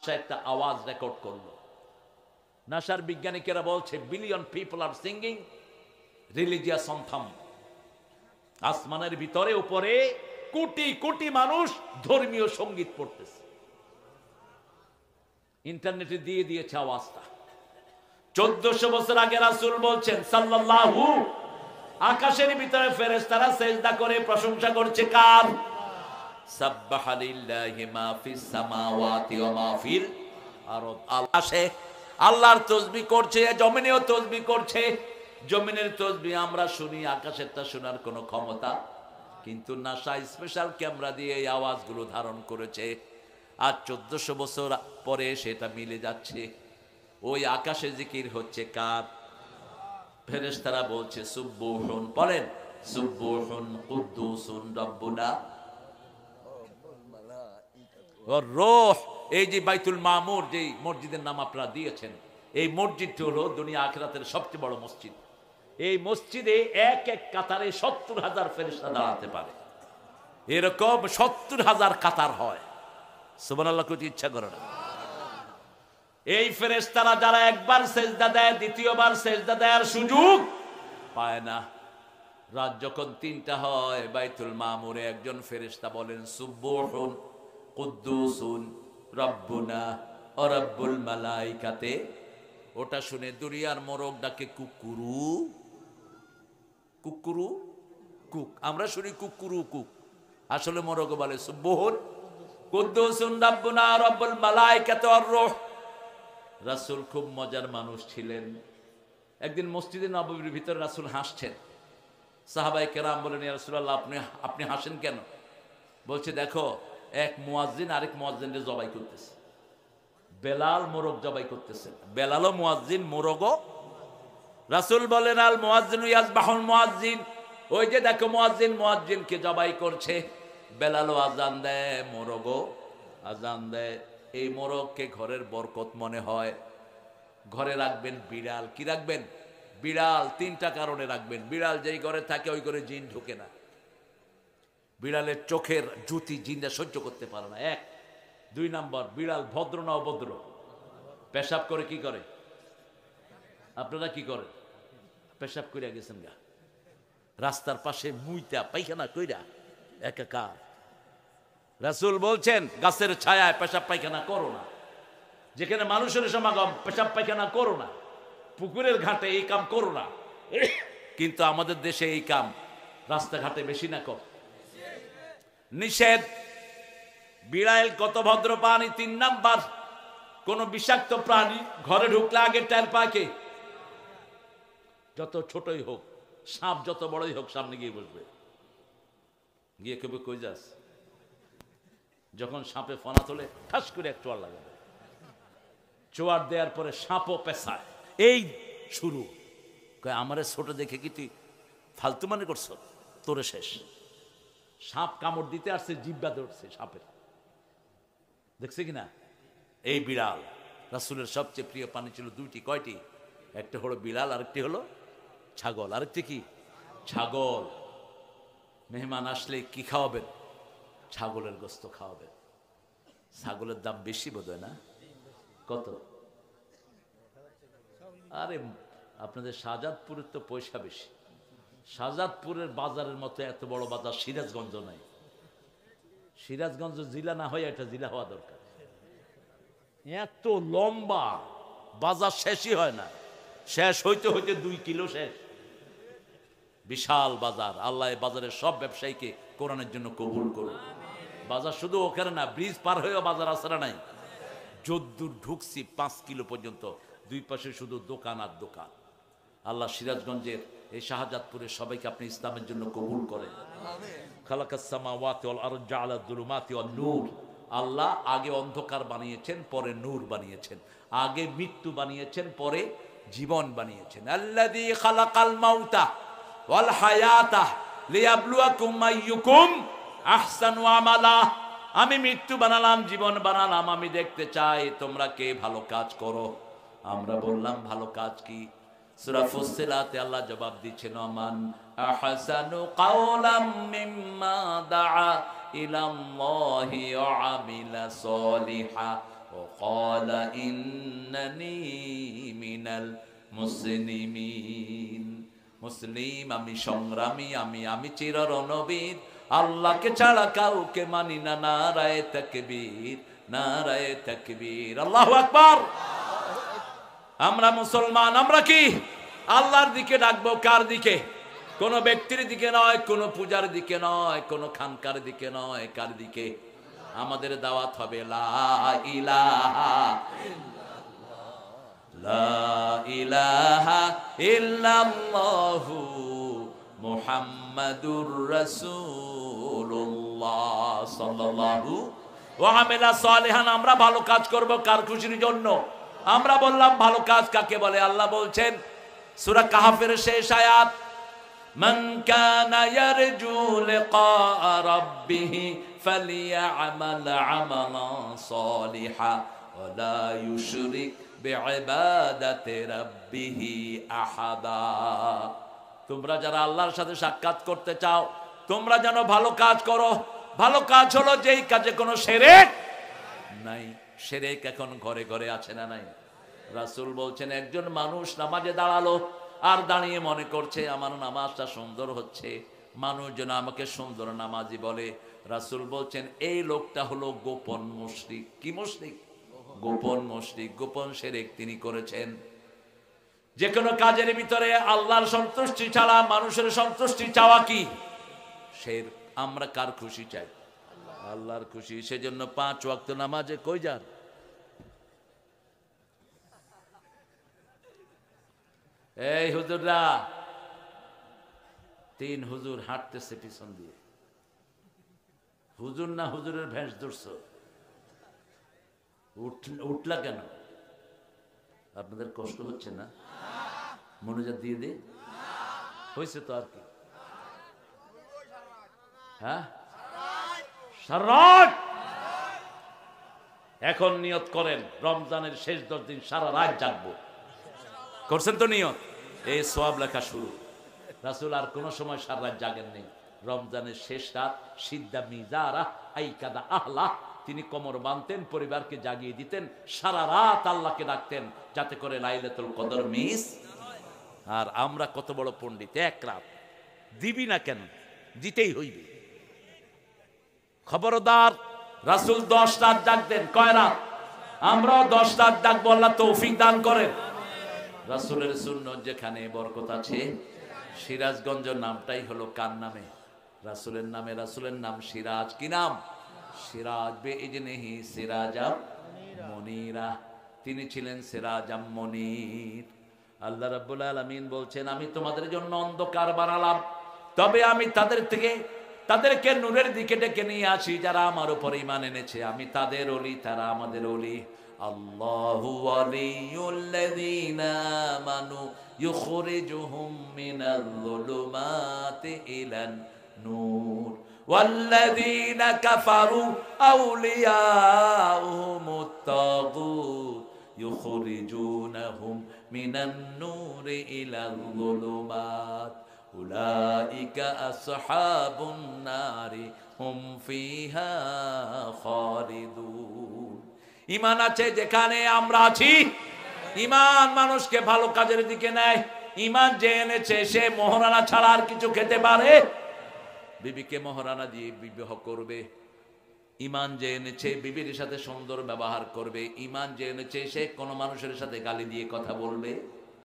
সে একটা আওয়াজ রেকর্ড করলো। নাসার বিজ্ঞানীরা বলছে billion people are singing religious anthem. আসমানের ভিতরে উপরে কোটি কোটি মানুষ ধর্মীয় সঙ্গীত পড়তেছে। ইন্টারনেটে দিয়ে দিয়েছে আওয়াজটা। 1400 বছর আগে রাসূল বলছেন সাল্লাল্লাহু, আকাশের ভিতরে ফেরেশতারা সিজদা করে প্রশংসা করছে কার? সাব্বাহা লিল্লাহি মা ফিস সামাওয়াতি ওয়া মা ফিল আরদ। আকাশে আল্লাহর তাসবিহ করছে, জমিনেও তাসবিহ করছে। জমিনের তাসবিহ আমরা শুনি, আকাশেরটা শোনার কোনো ক্ষমতা। কিন্তু নাসা স্পেশাল ক্যামেরা দিয়ে এই আওয়াজগুলো ধারণ করেছে। আর 1400 বছর পরে সেটা মিলে যাচ্ছে। ওই আকাশে জিকির হচ্ছে কার? ফেরেশতারা বলছে সুবহুন, বলেন সুবহুন কুদ্দুসুন রব্বুনা ওয়ার রূহ। এই যে বাইতুল মামুর, যে মসজিদের নাম আপনারা দিয়েছেন, এই মসজিদটি হলো দুনিয়া আখিরাতের সবচেয়ে বড় মসজিদ। এই মসজিদে এক এক কাতারে 70,000 ফেরেশতা দাঁড়াতে পারে। এরকম 70,000 কাতার হয়। সুবহানাল্লাহ, কত ইচ্ছা করে না। এই ফেরেশতারা যারা একবার সেজদা দেয়, দ্বিতীয়বার সেজদা দেওয়ার সুযোগ পায় না। রাত যখন 3টা হয়, বাইতুল মামুরে একজন ফেরেশতা বলেন সুবহুন কুদ্দুসুন রব্বুনা ওয়া রব্বুল মালাইকাতে। ওটা শুনে দুনিয়ার মোরগ ডাকে কুকুরু কুকুরু কুক। আমরা শুনি কুকুরু কুক, আসলে মোরগ বলে সুবহুন কুদ্দুসুন রব্বুনা ওয়া রব্বুল মালাইকাতে ওয়ার রূহ। রাসূল খুব মজার মানুষ ছিলেন। একদিন মসজিদে নববীর ভিতরে রাসূল হাসছেন। সাহাবায়ে কেরাম বলেন, ইয়া রাসূলুল্লাহ, আপনি হাসেন কেন? বলছে, দেখো, এক মুয়াজ্জিন আরেক মুয়াজ্জিনকে জবাই করতেছে। বেলাল মোরগ জবাই করতেছেন, বেলালও মুয়াজ্জিন, মোরগও। রাসূল বলেন, আল মুয়াজ্জিনু ইয়াজবাহুল মুয়াজ্জিন। ওই যে দেখো, মুয়াজ্জিন মুয়াজ্জিনকে জবাই করছে। বেলালও আজান দেয়, মোরগও আজান দেয়। এই মোরগকে ঘরের বরকত মনে হয়। ঘরে রাখবেন বিড়াল। কি রাখবেন? বিড়াল। 3টা কারণে রাখবেন। বিড়াল যেই ঘরে থাকে ওই ঘরে জিন ঢুকে না। বিড়ালের চোখের জ্যোতি জিনরা সহ্য করতে পারে না। 1। 2 নাম্বার, বিড়াল ভদ্র না অভদ্র? পেশাব করে কি করে? আপনারা কি করেন? পেশাব করে গেছেন গা রাস্তার পাশে, মুইতা পায়খানা কইরা একাকার। রাসূল বলছেন গাছের ছায়ায় পেশাব পায়খানা করো না। যেখানে মানুষের সমাগম, পেশাব পায়খানা করো না। পুকুরের ঘাটে এই কাম করো না। কিন্তু আমাদের দেশে এই কাম রাস্তাঘাটে বেশি না কম? নিষেধ। বিড়াল কত ভদ্র প্রাণী। 3 নাম্বার, কোন বিষাক্ত প্রাণী ঘরে ঢুকলে আগে টের পাকে। যত ছোটই হোক, সাপ যত বড়ই হোক, সামনে গিয়ে বসবে, গিয়ে কেবে কই যাস। যখন সাপে ফনা তোলে, ঠাস করে এক চোয়ার লাগাবে। চোয়ার দেওয়ার পরে সাপও পেশায়। এই শুরু। আমারে ছোট দেখে কি তুই ফালতু মানে করছ? তোরে শেষ। সাপ কামড় দিতে আসছে, জিব্বা ধরছে সাপের, দেখছে কিনা? এই বিড়াল। রাসূলের সবচেয়ে প্রিয় প্রাণী ছিল 2টি। কয়টি? একটা হলো বিড়াল, আরেকটি হলো ছাগল। আরেকটি কি? ছাগল। মেহমান আসলে কি খাওয়াবেন? ছাগলের গোস্ত খাওয়াবেন। ছাগলের দাম বেশি বোধহয় না? কত? আরে আপনাদের শাহজাদপুরের তো পয়সা বেশি। শাহজাদপুরের বাজারের মতো এত বড় বাজার সিরাজগঞ্জ নাই। সিরাজগঞ্জ জেলা না হয় এটা জেলা হওয়া দরকার। এত লম্বা বাজার, শেষই হয় না। শেষ হইতে হইতে 2 কিলো শেষ। বিশাল বাজার। আল্লাহ বাজারের সব ব্যবসায়ীকে কোরআনের জন্য কবুল করুন। বাজার শুধু ওখানে না, ব্রিজ পার হয়েও বাজার আসরা নাই। যদ্দূর ঢুকছি 5 কিলো পর্যন্ত 2 পাশে শুধু দোকান আর দোকান। আল্লাহ সিরাজগঞ্জের এই শাহজাদপুরের সবাইকে আপনি ইসলামের জন্য কবুল করেন। খালাকাস সামাওয়াতি ওয়াল আরদ জাআলা যুলুমাতি ওয়ান নূর। আল্লাহ আগে অন্ধকার বানিয়েছেন, পরে নূর বানিয়েছেন। আগে মৃত্যু বানিয়েছেন, পরে জীবন বানিয়েছেন। আল্লাযী খালাকাল মাউতা ওয়াল হায়াতা লিয়াবলুয়াকুম আইয়ুকুম আহসানু আমালা। আমি মৃত্যু বানালাম, জীবন বানালাম, আমি দেখতে চাই তোমরা কে ভালো কাজ করো। আমরা বললাম ভালো কাজ কি? সূরা ফুসসিলাতে আল্লাহ জবাব দিচ্ছেন, মান আহসানু কাওলাম মিম্মা দাআ ইলাল্লাহি ওয়া আমিলা সলিহা وقال إنني من المسلمين মুসলিম আমি, সংগ্রামী আমি চির রণবীর, আল্লাহকে ছাড়া কাউকে মানি না। নারায়ে তাকবীর, নারায়ে তাকবীর, আল্লাহু আকবার। আমরা মুসলমান, আমরা কি আল্লাহর দিকে ডাকবো? কার দিকে? কোন ব্যক্তির দিকে নয়, কোন পূজার দিকে নয়, কোন খানকার দিকে নয়। কার দিকে? আমাদের দাওয়াত হবে লা ইলাহা লা ইলাহা ইল্লাল্লাহু মুহাম্মাদুর রাসূলুল্লাহ সাল্লাল্লাহু ওয়া আমিলা সালিহান। আমরা ভালো কাজ করব কার খুশির জন্য? আমরা বললাম ভালো কাজ কাকে বলে? আল্লাহ বলছেন সূরা কাহফের শেষ আয়াত, মান কানা ইয়ারজু লিকা রাব্বিহি ফালিয়া'মাল আমালান সালিহা ওয়া লা ইউশরিক বিইবাদাতি রাব্বিহি আহাদা। তোমরা যারা আল্লাহর সাথে সাক্ষাৎ করতে চাও, তোমরা যেন ভালো কাজ করো। ভালো কাজ হলো যেই কাজে কোনো শিরক নাই। শিরক এখন ঘরে ঘরে আছে না নাই? রাসূল বলছেন একজন মানুষ নামাজে দাঁড়ালো আর দাঁড়িয়ে মনে করছে আমার নামাজটা সুন্দর হচ্ছে, মানুষ যেন আমাকে সুন্দর নামাজি বলে। রাসূল বলছেন এই লোকটা হলো গোপন মুশরিক। কি মুশরিক? গোপন মুশরিক, গোপন শিরক তিনি করেছেন। যে কোনো কাজের ভিতরে আল্লাহর সন্তুষ্টি ছাড়া মানুষের সন্তুষ্টি চাওয়া কি? আমরা কার খুশি চাই? আল্লাহর খুশি। সেজন্য 5 ওয়াক্ত নামাজে কই যান? এই হুজুররা, 3 হুজুর হাঁটতেছে পিছন দিয়ে। হুজুর না হুজুরের ভেষ ধরছো? উঠলা কেন? আপনাদের কষ্ট হচ্ছে না? মনোযোগ দিয়ে দে, হয়েছে তো আর কি। হ্যাঁ, এখন নিয়ত করেন রমজানের শেষ 10 দিন সারা রাত জাগবো। করছেন তো নিয়ত? এই সওয়াব লেখা শুরু। রাসূল আর কোন সময় সারা রাত জাগেননি। রমজানের শেষ রাত সিদ্ধা মিজারা আইকাদা আহলা, তিনি কোমর বাঁধতেন, পরিবারকে জাগিয়ে দিতেন, সারা রাত আল্লাহকে ডাকতেন যাতে করে লাইলাতুল কদর মিস। আর আমরা কত বড় পণ্ডিত, 1 রাত দিবি না কেন? দিতেই হইবে। খবরদার, রাসূল 10 রাত জাগতেন। কয় রাত? আমরাও 10 রাত জাগবো, আল্লাহ তৌফিক দান করেন। রাসূলের সুন্নাত যেখানে বরকত আছে। সিরাজগঞ্জ নামটাই হলো কার নামে? রাসূলের নামে। রাসূলের নাম সিরাজ। কি নাম? সিরাজ বিইজনিহি সিরাজাম মুনীরা। তিনি ছিলেন সিরাজাম মুনীর। আল্লাহ রাব্বুল আলামিন বলছেন আমি তোমাদের জন্য অন্ধকার বানালাম, তবে আমি তাদেরকে নূরের দিকে ডেকে নিয়ে আসি যারা আমার উপর ঈমান এনেছে। আমি তাদের ওলি, তারা আমাদের ওলি। আল্লাহু ওয়ালিয়ুল্লাযীনা আমানু ইউখরিজুহুম মিনাল যুলুমাতি ইলান নূর ওয়াল্লাযীনা কাফারু আউলিয়াউহুমুত তাগুত ইউখরিজুনাহুম মিনান নূরি ইলাল যুলুমাত উলাইকা আসহাবুন নারি হুম ফিহা খালিদুন। ঈমান আছে যেখানে আমরা আছি। ঈমান মানুষকে ভালো কাজের দিকে নেয়। ঈমান যে এনেছে সে মোহরানা ছাড়া আর কিছু খেতে পারে? বিবিকে মোহরানা দিয়ে বিবাহ করবে। ঈমান যে এনেছে বিবির সাথে সুন্দর ব্যবহার করবে। ঈমান যে এনেছে সে কোনো মানুষের সাথে গালি দিয়ে কথা বলবে?